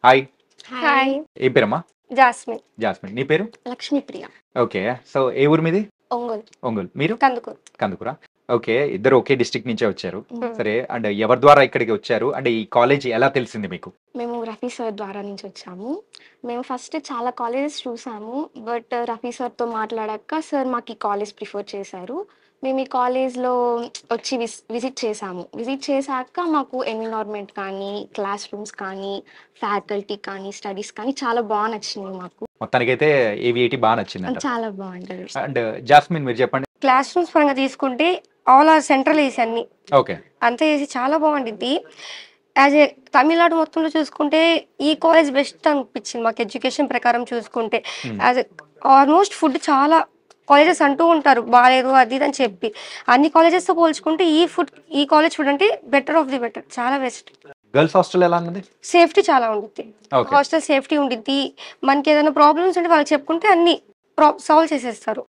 Hi. Hi. ఏం పేరమ్మా? Jasmine. Jasmine. నీ పేరు? లక్ష్మీప్రియ. ఓకే. సో, ఏ ఊరు మీది? ఒంగోలు. ఒంగోలు. మీరు? కందుకూరు. కందుకూరా? ఓకే. ఇద్దరు ఒకే డిస్ట్రిక్ట్ నుంచే వచ్చారు. హ్మ్. సరే. అండ్ ఎవరి ద్వారా ఇక్కడికి వచ్చారు? అంటే ఈ కాలేజ్ ఎలా తెలిసింది మీకు? మేము రఫీ సార్ ద్వారా నుంచి వచ్చాము. మేము ఫస్ట్ చాలా కాలేజెస్ చూసాము. బట్ రఫీ సార్‌తో మాట్లాడాక సార్ మాకు ఈ కాలేజ్ ప్రిఫర్ చేశారు. మేము ఈ కాలేజ్‌లో వచ్చి విజిట్ చేసాము. విజిట్ చేశాక మాకు ఎన్విరాన్మెంట్ కానీ, క్లాస్ రూమ్స్ కానీ, ఫ్యాకల్టీ కానీ, స్టడీస్ కానీ చాలా నచ్చినాయి మాకు. మొత్తానికైతే ఏవిఐటీ బా నచ్చిందంటారు. చాలా బావుంటది. అండ్ జాస్మిన్ మీరు చెప్పండి. క్లాస్ రూమ్స్ పరంగా తీసుకుంటే ఆల్ ఆర్ సెంట్రల్ ఏసీ అన్ని ఓకే. అంతా ఏసీ చాలా బాగుండిద్ది. యాజ్ ఏ తమిళనాడు మొత్తంలో చూసుకుంటే ఈ కాలేజ్ బెస్ట్ అనిపించింది మాకు ఎడ్యుకేషన్ ప్రకారం చూసుకుంటే. హ్మ్. యాజ్ ఆల్మోస్ట్ ఫుడ్ చాలా కాలేజెస్ అంటూ ఉంటారు బాగాలేదు అది ఇది అని చెప్పి. అన్ని కాలేజెస్తో పోల్చుకుంటే ఈ కాలేజ్ ఫుడ్ అంటే బెటర్ ఆఫ్ ది బెటర్, చాలా బెస్ట్. గర్ల్స్ హాస్టల్ ఎలా ఉన్నది? సేఫ్టీ చాలా ఉండిద్ది. ఓకే. హాస్టల్ సేఫ్టీ ఉండిద్ది. మనకి ఏదైనా ప్రాబ్లమ్స్ ఉంటే వాళ్ళకి చెప్పుకుంటే అన్ని సాల్వ్ చేసేస్తారు.